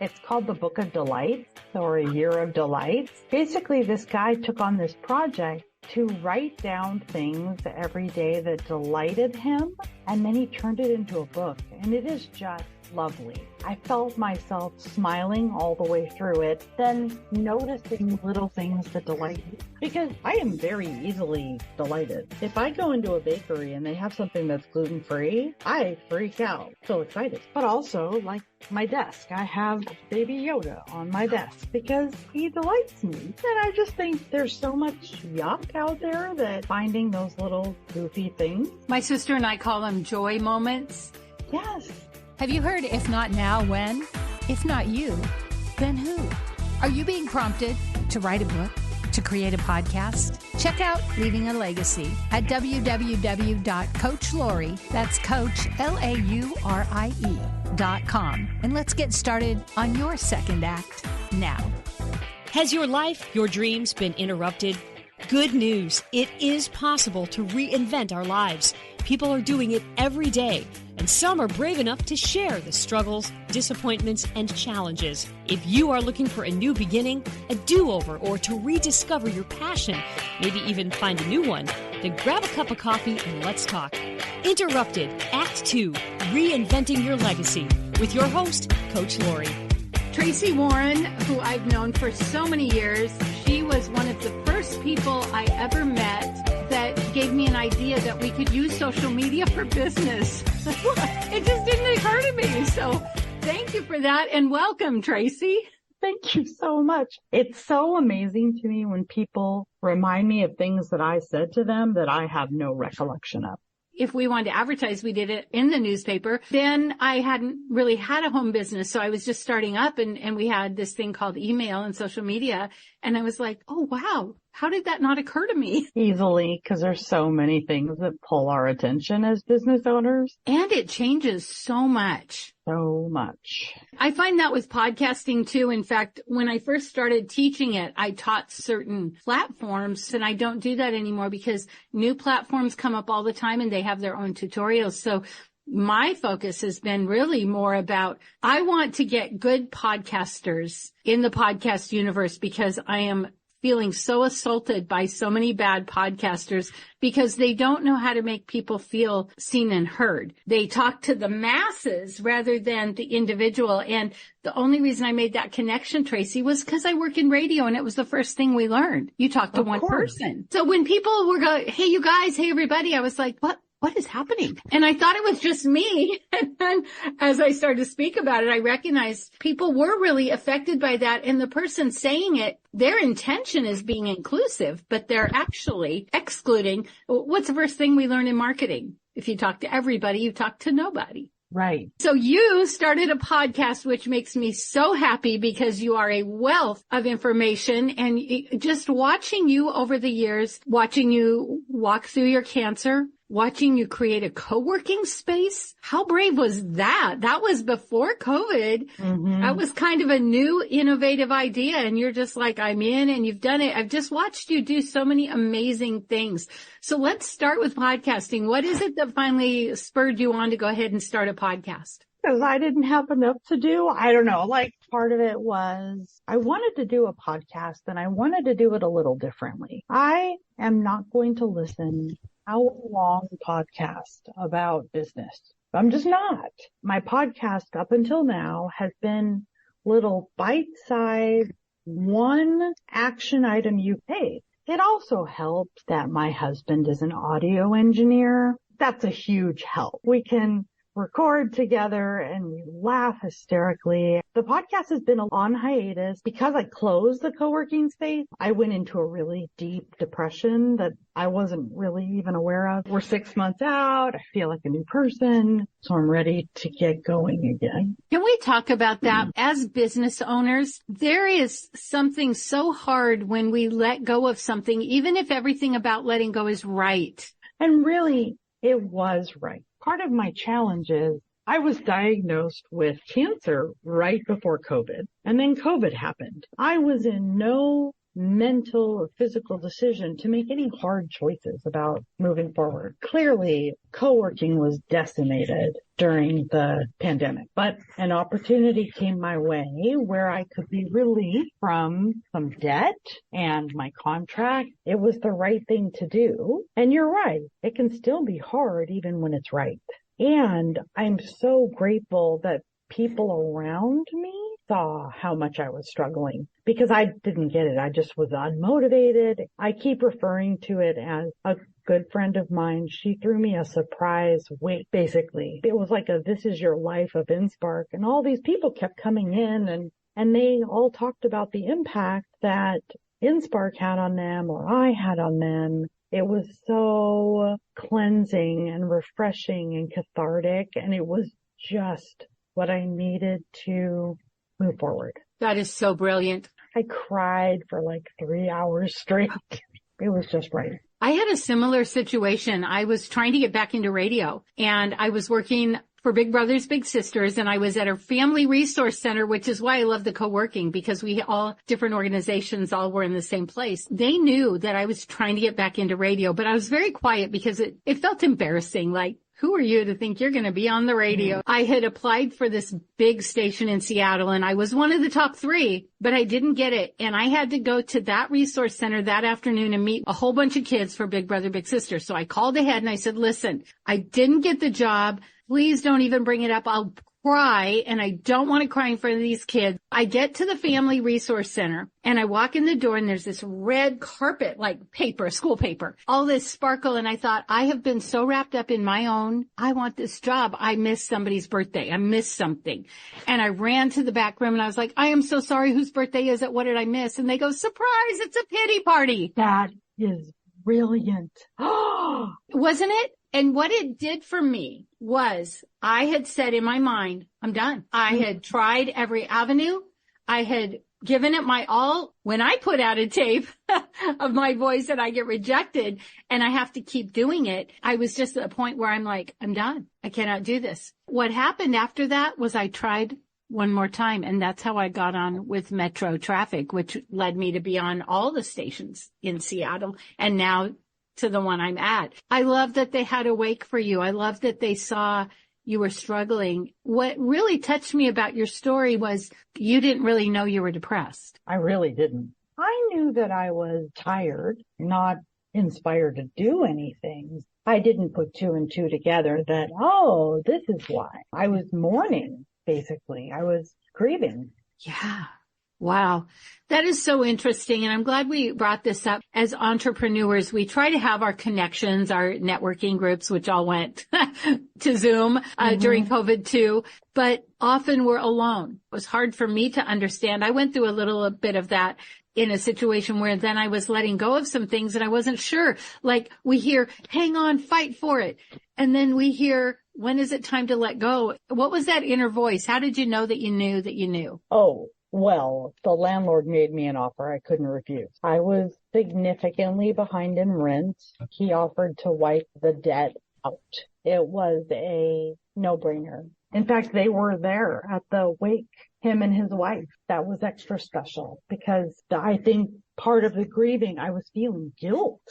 It's called the Book of Delights, or a Year of Delights. Basically, this guy took on this project to write down things every day that delighted him, and then he turned it into a book, and it is just lovely. I felt myself smiling all the way through it, then noticing little things that delight me. Because I am very easily delighted. If I go into a bakery and they have something that's gluten-free, I freak out. So excited. But also, like my desk, I have Baby Yoda on my desk because he delights me. And I just think there's so much yuck out there that finding those little goofy things. My sister and I call them joy moments. Yes. Have you heard if not now, when? If not you, then who? Are you being prompted to write a book, to create a podcast? Check out Leaving a Legacy at www.coachlaurie, that's Coach, LAURIE.com. And let's get started on your second act now. Has your life, your dreams been interrupted? Good news. It is possible to reinvent our lives. People are doing it every day, and some are brave enough to share the struggles, disappointments, and challenges. If you are looking for a new beginning, a do-over, or to rediscover your passion, maybe even find a new one, then grab a cup of coffee and let's talk. Interrupted, Act 2, Reinventing Your Legacy, with your host, Coach Laurie. Tracey Warren, who I've known for so many years, she was one of the first people I ever met that gave me an idea that we could use social media for business. It just didn't occur to me. So thank you for that, and welcome, Tracey. Thank you so much. It's so amazing to me when people remind me of things that I said to them that I have no recollection of. If we wanted to advertise, we did it in the newspaper. Then I hadn't really had a home business, so I was just starting up, and we had this thing called email and social media. And I was like, oh, wow, how did that not occur to me? Easily, because there's so many things that pull our attention as business owners. And it changes so much. So much. I find that with podcasting too. In fact, when I first started teaching it, I taught certain platforms, and I don't do that anymore because new platforms come up all the time and they have their own tutorials. So my focus has been really more about, I want to get good podcasters in the podcast universe because I am feeling so assaulted by so many bad podcasters because they don't know how to make people feel seen and heard. They talk to the masses rather than the individual. And the only reason I made that connection, Tracey, was because I work in radio, and it was the first thing we learned. You talk to one person. So when people were going, hey, you guys, hey, everybody, I was like, what is happening? And I thought it was just me. And then as I started to speak about it, I recognized people were really affected by that. And the person saying it, their intention is being inclusive, but they're actually excluding. What's the first thing we learn in marketing? If you talk to everybody, you talk to nobody. Right. So you started a podcast, which makes me so happy because you are a wealth of information, and just watching you over the years, watching you walk through your cancer, watching you create a co-working space. How brave was that? That was before COVID. Mm-hmm. That was kind of a new, innovative idea. And you're just like, I'm in, and you've done it. I've just watched you do so many amazing things. So let's start with podcasting. What is it that finally spurred you on to go ahead and start a podcast? Because I didn't have enough to do. I don't know. Like, part of it was I wanted to do a podcast, and I wanted to do it a little differently. I am not going to listen hour-long podcast about business. I'm just not. My podcast up until now has been little bite-sized, one action item you paid. It also helps that my husband is an audio engineer. That's a huge help. We can record together and we laugh hysterically. The podcast has been on hiatus because I closed the co-working space. I went into a really deep depression that I wasn't really even aware of. We're 6 months out. I feel like a new person, so I'm ready to get going again. Can we talk about that? As business owners, there is something so hard when we let go of something, even if everything about letting go is right. And really, it was right. Part of my challenge is I was diagnosed with cancer right before COVID, and then COVID happened. I was in no mental or physical decision to make any hard choices about moving forward. Clearly, co-working was decimated during the pandemic, but an opportunity came my way where I could be relieved from some debt and my contract. It was the right thing to do. And you're right. It can still be hard even when it's right. And I'm so grateful that people around me saw how much I was struggling because I didn't get it. I just was unmotivated. I keep referring to it as a good friend of mine. She threw me a surprise weight, basically. It was like a "this is your life" of InSpark, and all these people kept coming in and they all talked about the impact that InSpark had on them or I had on them. It was so cleansing and refreshing and cathartic, and it was just what I needed to move forward. That is so brilliant. I cried for like 3 hours straight. It was just right. I had a similar situation. I was trying to get back into radio, and I was working for Big Brothers Big Sisters, and I was at a family resource center, which is why I love the co-working, because we all different organizations all were in the same place. They knew that I was trying to get back into radio, but I was very quiet because it felt embarrassing. Like, who are you to think you're going to be on the radio? I had applied for this big station in Seattle, and I was one of the top 3, but I didn't get it. And I had to go to that resource center that afternoon and meet a whole bunch of kids for Big Brother Big Sister. So I called ahead and I said, listen, I didn't get the job. Please don't even bring it up. I'll cry, and I don't want to cry in front of these kids. I get to the family resource center and I walk in the door, and there's this red carpet, like paper, school paper, all this sparkle. And I thought, I have been so wrapped up in my own, I want this job. I missed somebody's birthday. I missed something. And I ran to the back room and I was like, I am so sorry. Whose birthday is it? What did I miss? And they go, surprise, it's a pity party. That is brilliant. Wasn't it? And what it did for me was I had said in my mind, I'm done. I had tried every avenue. I had given it my all. When I put out a tape of my voice and I get rejected and I have to keep doing it, I was just at a point where I'm like, I'm done. I cannot do this. What happened after that was I tried one more time, and that's how I got on with Metro Traffic, which led me to be on all the stations in Seattle, and now to the one I'm at. I love that they had a wake for you. I love that they saw you were struggling. What really touched me about your story was you didn't really know you were depressed. I really didn't. I knew that I was tired, not inspired to do anything. I didn't put 2 and 2 together that, oh, this is why. I was mourning, basically. I was grieving. Yeah. Wow. That is so interesting. And I'm glad we brought this up. As entrepreneurs, we try to have our connections, our networking groups, which all went to Zoom during COVID too. But often we're alone. It was hard for me to understand. I went through a little bit of that in a situation where then I was letting go of some things and I wasn't sure. Like we hear, hang on, fight for it. And then we hear, when is it time to let go? What was that inner voice? How did you know that you knew that you knew? Oh, well, the landlord made me an offer I couldn't refuse. I was significantly behind in rent. He offered to wipe the debt out. It was a no-brainer. In fact, they were there at the wake, him and his wife. That was extra special because I think part of the grieving, I was feeling guilt.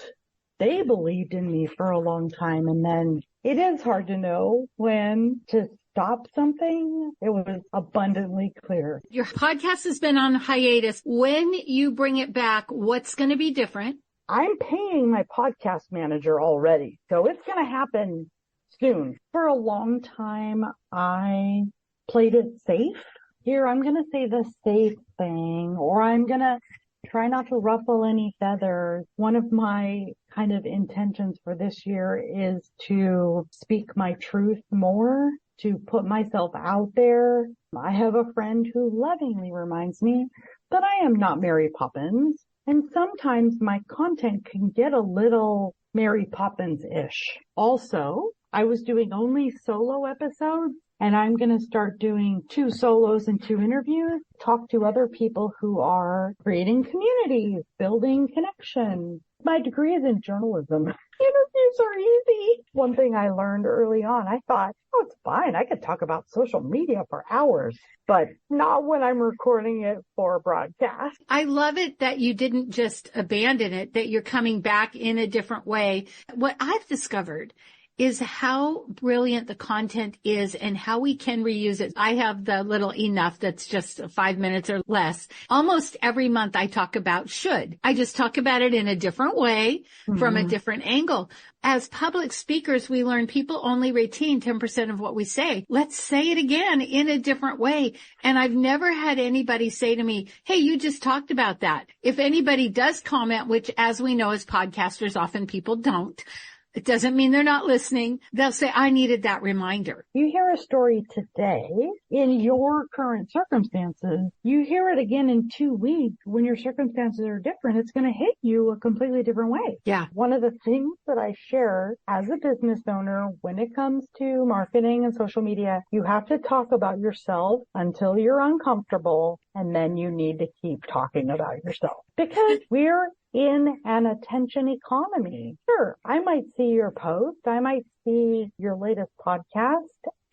They believed in me for a long time. And then it is hard to know when to stop something. It was abundantly clear. Your podcast has been on hiatus. When you bring it back, what's going to be different? I'm paying my podcast manager already, so it's going to happen soon. For a long time, I played it safe. Here, I'm going to say the safe thing, or I'm going to try not to ruffle any feathers. One of my kind of intentions for this year is to speak my truth more, to put myself out there. I have a friend who lovingly reminds me that I am not Mary Poppins. And sometimes my content can get a little Mary Poppins-ish. Also, I was doing only solo episodes, and I'm going to start doing 2 solos and 2 interviews, talk to other people who are creating communities, building connection, My degree is in journalism. Interviews are easy. One thing I learned early on, I thought, oh, it's fine. I could talk about social media for hours, but not when I'm recording it for a broadcast. I love it that you didn't just abandon it, that you're coming back in a different way. What I've discovered is how brilliant the content is and how we can reuse it. I have the little enough that's just 5 minutes or less. Almost every month I talk about should. I just talk about it in a different way from a different angle. As public speakers, we learn people only retain 10% of what we say. Let's say it again in a different way. And I've never had anybody say to me, hey, you just talked about that. If anybody does comment, which as we know as podcasters, often people don't, it doesn't mean they're not listening. They'll say, I needed that reminder. You hear a story today in your current circumstances. You hear it again in 2 weeks when your circumstances are different. It's going to hit you a completely different way. Yeah. One of the things that I share as a business owner when it comes to marketing and social media, you have to talk about yourself until you're uncomfortable, and then you need to keep talking about yourself because we're in an attention economy. Sure, I might see your post. I might see your latest podcast.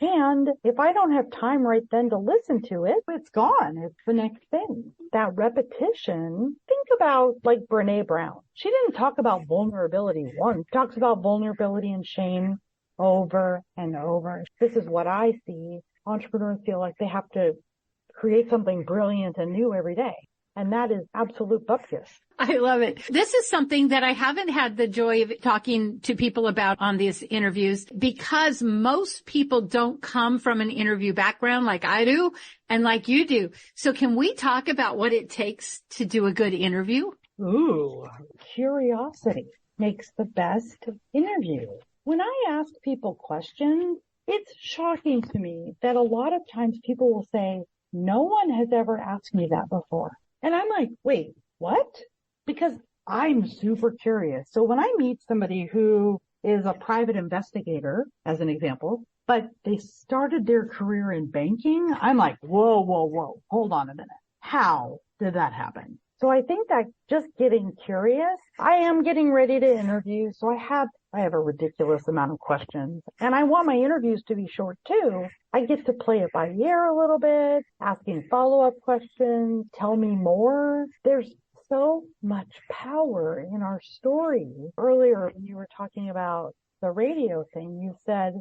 And if I don't have time right then to listen to it, it's gone. It's the next thing. That repetition, think about like Brene Brown. She didn't talk about vulnerability once. She talks about vulnerability and shame over and over. This is what I see. Entrepreneurs feel like they have to create something brilliant and new every day. And that is absolute bupkis. I love it. This is something that I haven't had the joy of talking to people about on these interviews because most people don't come from an interview background like I do and like you do. So can we talk about what it takes to do a good interview? Ooh, curiosity makes the best interview. When I ask people questions, it's shocking to me that a lot of times people will say, no one has ever asked me that before. And I'm like, wait, what? Because I'm super curious. So when I meet somebody who is a private investigator, as an example, but they started their career in banking, I'm like, whoa, hold on a minute. How did that happen? So I think that just getting curious, I am getting ready to interview. So I have a ridiculous amount of questions and I want my interviews to be short too. I get to play it by ear a little bit, asking follow-up questions, tell me more. There's so much power in our story. Earlier, when you were talking about the radio thing, you said,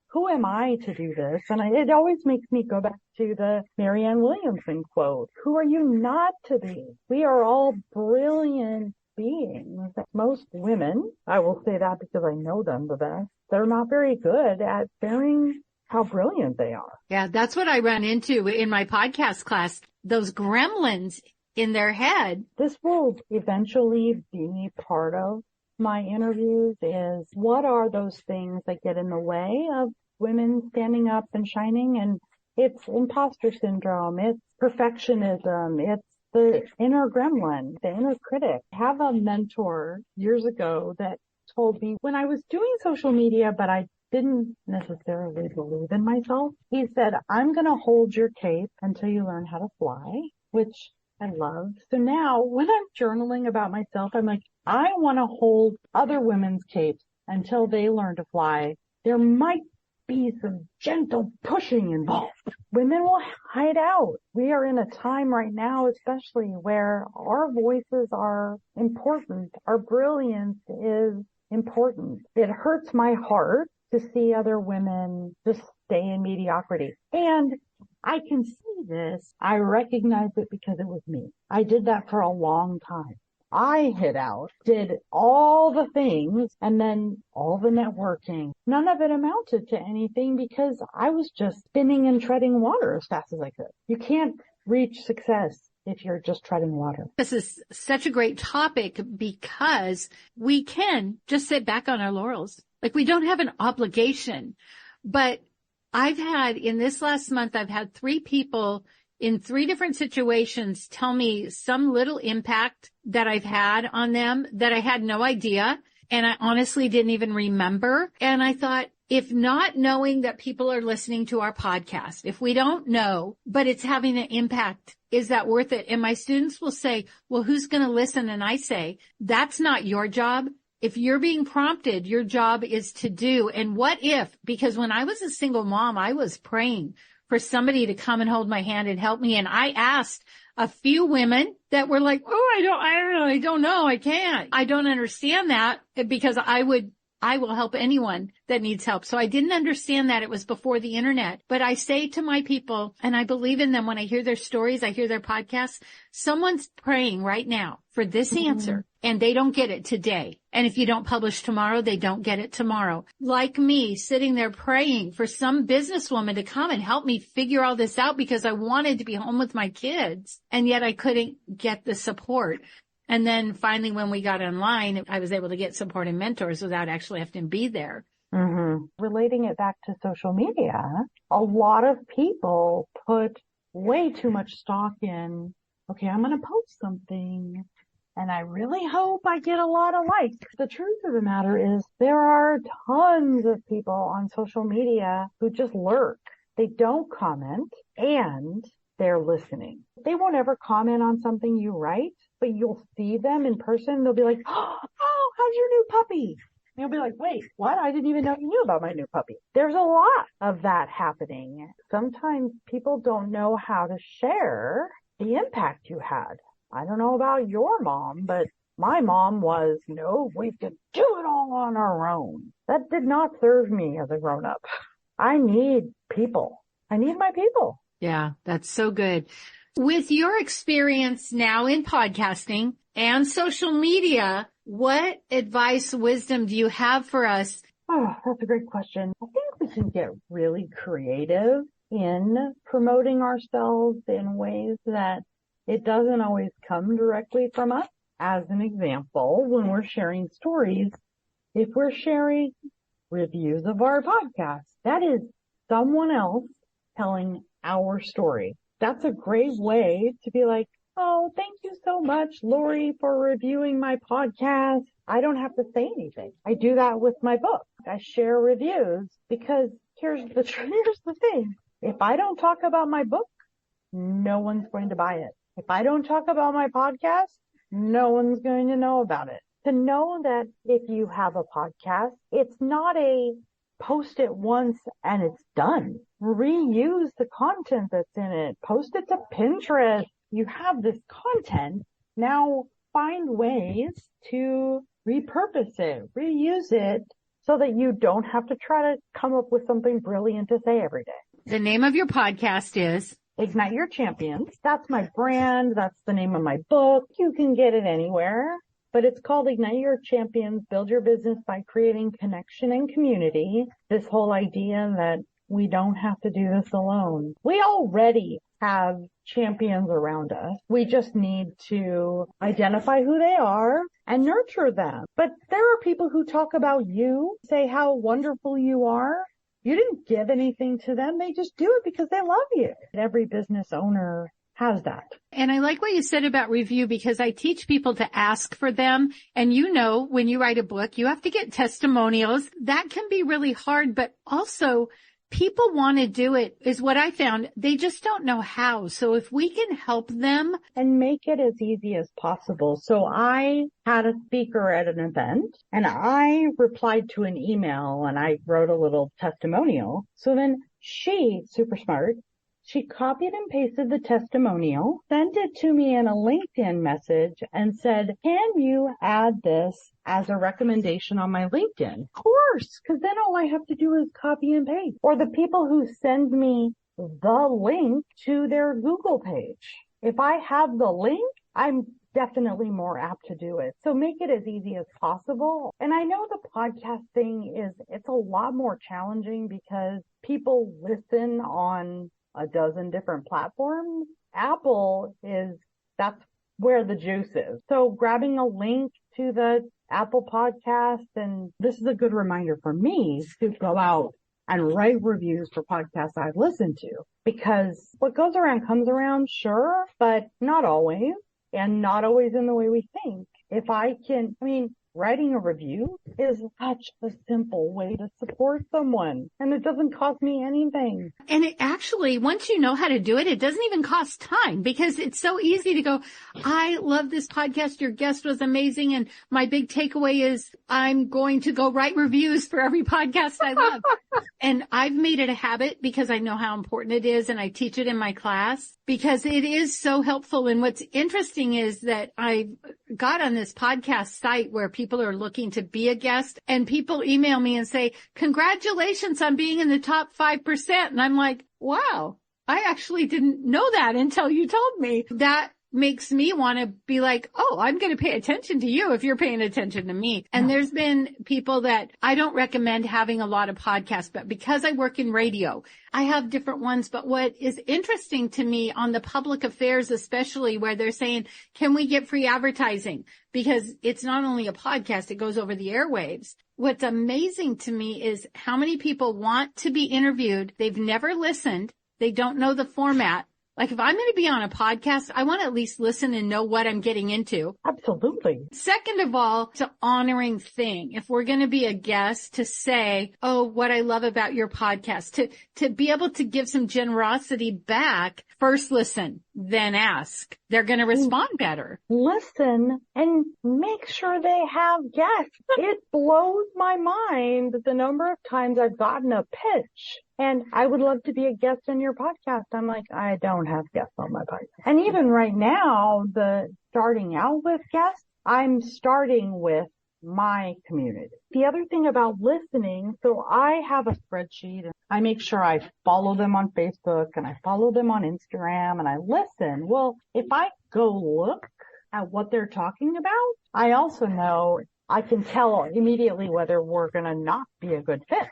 who am I to do this? And it always makes me go back to the Marianne Williamson quote. Who are you not to be? We are all brilliant beings. Most women, I will say that because I know them the best, they're not very good at sharing how brilliant they are. Yeah, that's what I run into in my podcast class. Those gremlins in their head. This will eventually be part of my interviews is what are those things that get in the way of women standing up and shining? And it's imposter syndrome. It's perfectionism. It's the inner gremlin, the inner critic. I have a mentor years ago that told me when I was doing social media, but I didn't necessarily believe in myself. He said, I'm going to hold your cape until you learn how to fly, which I love. So now when I'm journaling about myself, I'm like, I want to hold other women's capes until they learn to fly. There might be some gentle pushing involved. Women will hide out. We are in a time right now, especially where our voices are important. Our brilliance is important. It hurts my heart to see other women just stay in mediocrity. And I can see this. I recognize it because it was me. I did that for a long time. I hid out, did all the things, and then all the networking. None of it amounted to anything because I was just spinning and treading water as fast as I could. You can't reach success if you're just treading water. This is such a great topic because we can just sit back on our laurels. Like we don't have an obligation. But I've had, in this last month, I've had 3 people in 3 different situations tell me some little impact that I've had on them that I had no idea. And I honestly didn't even remember. And I thought, if not knowing that people are listening to our podcast, if we don't know, but it's having an impact, is that worth it? And my students will say, well, who's going to listen? And I say, that's not your job. If you're being prompted, your job is to do. And what if, because when I was a single mom, I was praying for somebody to come and hold my hand and help me. And I asked a few women that were like, oh, I don't know. I can't. I don't understand that, because I will help anyone that needs help. So I didn't understand that. It was before the internet. But I say to my people, and I believe in them when I hear their stories, I hear their podcasts, someone's praying right now for this answer, and they don't get it today. And if you don't publish tomorrow, they don't get it tomorrow. Like me, sitting there praying for some businesswoman to come and help me figure all this out, because I wanted to be home with my kids, and yet I couldn't get the support. And then finally, when we got online, I was able to get support and mentors without actually having to be there. Mm-hmm. Relating it back to social media, a lot of people put way too much stock in, okay, I'm going to post something, and I really hope I get a lot of likes. The truth of the matter is there are tons of people on social media who just lurk. They don't comment, and they're listening. They won't ever comment on something you write, but you'll see them in person. They'll be like, oh, how's your new puppy? And you'll be like, wait, what? I didn't even know you knew about my new puppy. There's a lot of that happening. Sometimes people don't know how to share the impact you had. I don't know about your mom, but my mom was, no, we can do it all on our own. That did not serve me as a grown-up. I need people. I need my people. Yeah, that's so good. With your experience now in podcasting and social media, what advice, wisdom do you have for us? Oh, that's a great question. I think we can get really creative in promoting ourselves in ways that it doesn't always come directly from us. As an example, when we're sharing stories, if we're sharing reviews of our podcast, that is someone else telling our story. That's a great way to be like, oh, thank you so much, Lori, for reviewing my podcast. I don't have to say anything. I do that with my book. I share reviews because here's the thing. If I don't talk about my book, no one's going to buy it. If I don't talk about my podcast, no one's going to know about it. To know that if you have a podcast, it's not a post it once and it's done. Reuse the content that's in it. Post it to Pinterest. You have this content. Now find ways to repurpose it, reuse it, so that you don't have to try to come up with something brilliant to say every day. The name of your podcast is Ignite Your Champions. That's my brand. That's the name of my book. You can get it anywhere. But it's called Ignite Your Champions, Build Your Business by Creating Connection and Community. This whole idea that we don't have to do this alone. We already have champions around us. We just need to identify who they are and nurture them. But there are people who talk about you, say how wonderful you are. You didn't give anything to them. They just do it because they love you. Every business owner has that. And I like what you said about review, because I teach people to ask for them. And you know, when you write a book, you have to get testimonials. That can be really hard, but also people want to do it, is what I found. They just don't know how. So if we can help them and make it as easy as possible. So I had a speaker at an event and I replied to an email and I wrote a little testimonial. So then she, super smart, she copied and pasted the testimonial, sent it to me in a LinkedIn message and said, can you add this as a recommendation on my LinkedIn? Of course, because then all I have to do is copy and paste. Or the people who send me the link to their Google page. If I have the link, I'm definitely more apt to do it. So make it as easy as possible. And I know the podcast thing it's a lot more challenging because people listen on a dozen different platforms. Apple that's where the juice is. So grabbing a link to the Apple podcast, and this is a good reminder for me to go out and write reviews for podcasts I've listened to, because what goes around comes around, sure, but not always, and not always in the way we think. writing a review is such a simple way to support someone, and it doesn't cost me anything. And it actually, once you know how to do it, it doesn't even cost time because it's so easy to go, I love this podcast. Your guest was amazing. And my big takeaway is I'm going to go write reviews for every podcast I love. And I've made it a habit because I know how important it is. And I teach it in my class because it is so helpful. And what's interesting is that I got on this podcast site where people are looking to be a guest, and people email me and say, congratulations on being in the top 5%. And I'm like, wow, I actually didn't know that until you told me. That makes me want to be like, oh, I'm going to pay attention to you if you're paying attention to me. And there's been people that I don't recommend having a lot of podcasts, but because I work in radio, I have different ones. But what is interesting to me on the public affairs, especially where they're saying, can we get free advertising? Because it's not only a podcast, it goes over the airwaves. What's amazing to me is how many people want to be interviewed. They've never listened. They don't know the format. Like if I'm going to be on a podcast, I want to at least listen and know what I'm getting into. Absolutely. Second of all, it's an honoring thing. If we're going to be a guest, to say, oh, what I love about your podcast, to be able to give some generosity back, first listen, then ask. They're going to respond better. Listen and make sure they have guests. It blows my mind the number of times I've gotten a pitch. And I would love to be a guest on your podcast. I'm like, I don't have guests on my podcast. And even right now, starting out with guests, I'm starting with my community. The other thing about listening, so I have a spreadsheet and I make sure I follow them on Facebook and I follow them on Instagram and I listen. Well, if I go look at what they're talking about, I also know I can tell immediately whether we're going to not be a good fit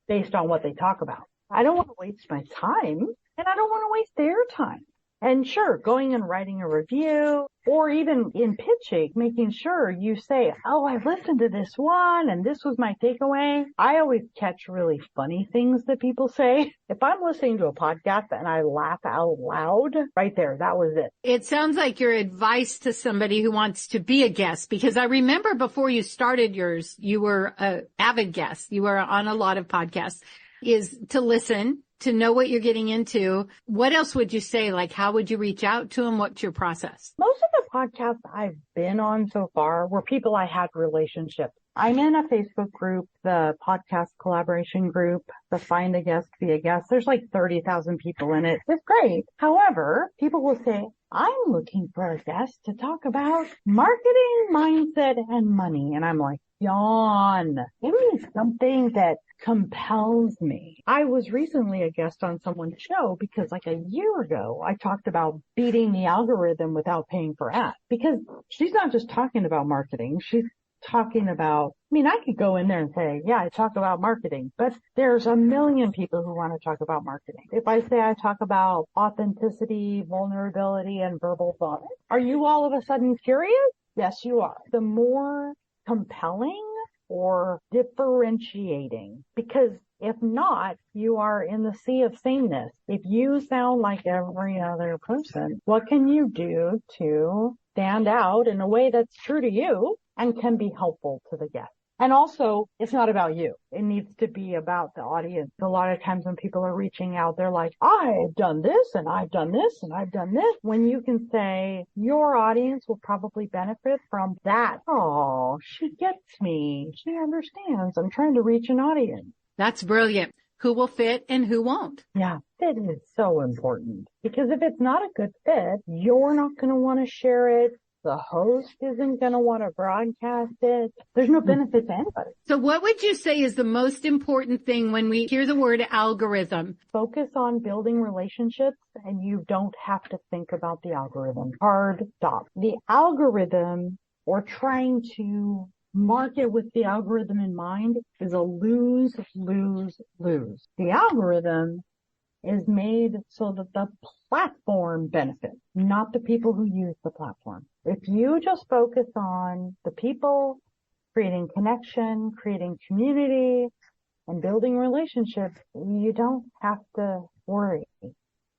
based on what they talk about. I don't want to waste my time and I don't want to waste their time. And sure, going and writing a review or even in pitching, making sure you say, oh, I listened to this one and this was my takeaway. I always catch really funny things that people say. If I'm listening to a podcast and I laugh out loud, right there, that was it. It sounds like your advice to somebody who wants to be a guest, because I remember before you started yours, you were an avid guest. You were on a lot of podcasts, is to listen, to know what you're getting into. What else would you say? Like, how would you reach out to them? What's your process? Most of the podcasts I've been on so far were people I had relationships. I'm in a Facebook group, the podcast collaboration group, the Find a Guest, Be a Guest. There's like 30,000 people in it. It's great. However, people will say, I'm looking for a guest to talk about marketing, mindset, and money. And I'm like, yawn. Give me something that compels me. I was recently a guest on someone's show because like a year ago, I talked about beating the algorithm without paying for ads, because she's not just talking about marketing. She's talking about, I mean, I could go in there and say, yeah, I talk about marketing, but there's a million people who want to talk about marketing. If I say I talk about authenticity, vulnerability, and verbal thought, are you all of a sudden curious? Yes, you are. The more compelling or differentiating, because if not, you are in the sea of sameness. If you sound like every other person, what can you do to stand out in a way that's true to you and can be helpful to the guest? And also, it's not about you. It needs to be about the audience. A lot of times when people are reaching out, they're like, I've done this and I've done this and I've done this. When you can say your audience will probably benefit from that. Oh, she gets me. She understands. I'm trying to reach an audience. That's brilliant. Who will fit and who won't? Yeah, fit is so important, because if it's not a good fit, you're not going to want to share it. The host isn't going to want to broadcast it. There's no benefit to anybody. So what would you say is the most important thing when we hear the word algorithm? Focus on building relationships, and you don't have to think about the algorithm. Hard stop. The algorithm, or trying to market with the algorithm in mind, is a lose, lose, lose. The algorithm is made so that the platform benefits, not the people who use the platform. If you just focus on the people, creating connection, creating community, and building relationships, you don't have to worry.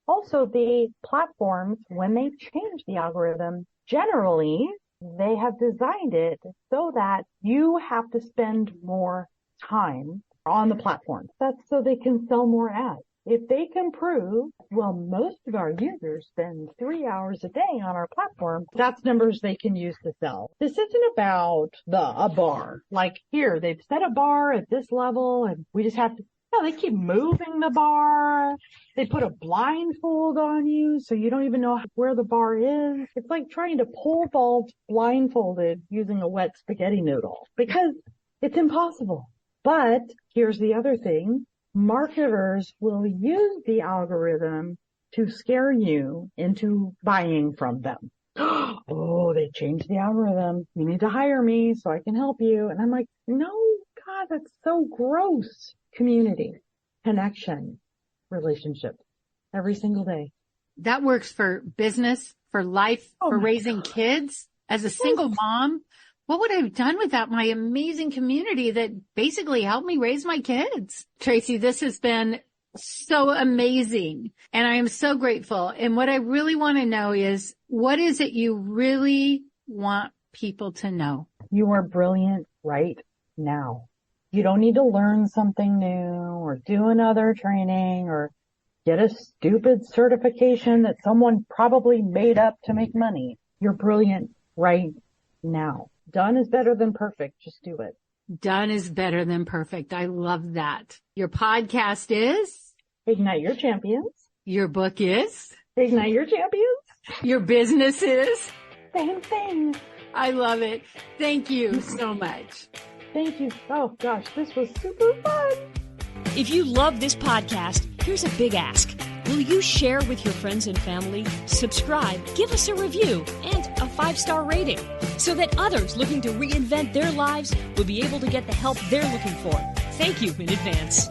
Also, the platforms, when they change the algorithm, generally They have designed it so that you have to spend more time on the platform. That's so they can sell more ads. If they can prove, well, most of our users spend 3 hours a day on our platform, that's numbers they can use to sell. This isn't about a bar. Like here, they've set a bar at this level and we just have to, no, they keep moving the bar. They put a blindfold on you so you don't even know where the bar is. It's like trying to pole vault blindfolded using a wet spaghetti noodle because it's impossible. But here's the other thing. Marketers will use the algorithm to scare you into buying from them. Oh, they changed the algorithm. You need to hire me so I can help you. And I'm like, no, God, that's so gross. Community, connection, relationships every single day. That works for business, for life, for raising kids. As a single mom, what would I have done without my amazing community that basically helped me raise my kids? Tracey, this has been so amazing, and I am so grateful. And what I really want to know is, what is it you really want people to know? You are brilliant right now. You don't need to learn something new or do another training or get a stupid certification that someone probably made up to make money. You're brilliant right now. Done is better than perfect. Just do it. Done is better than perfect. I love that. Your podcast is? Ignite Your Champions. Your book is? Ignite Your Champions. Your business is? Same thing. I love it. Thank you so much. Thank you. Oh gosh, this was super fun. If you love this podcast, here's a big ask. Will you share with your friends and family, subscribe, give us a review, and a 5-star rating so that others looking to reinvent their lives will be able to get the help they're looking for? Thank you in advance.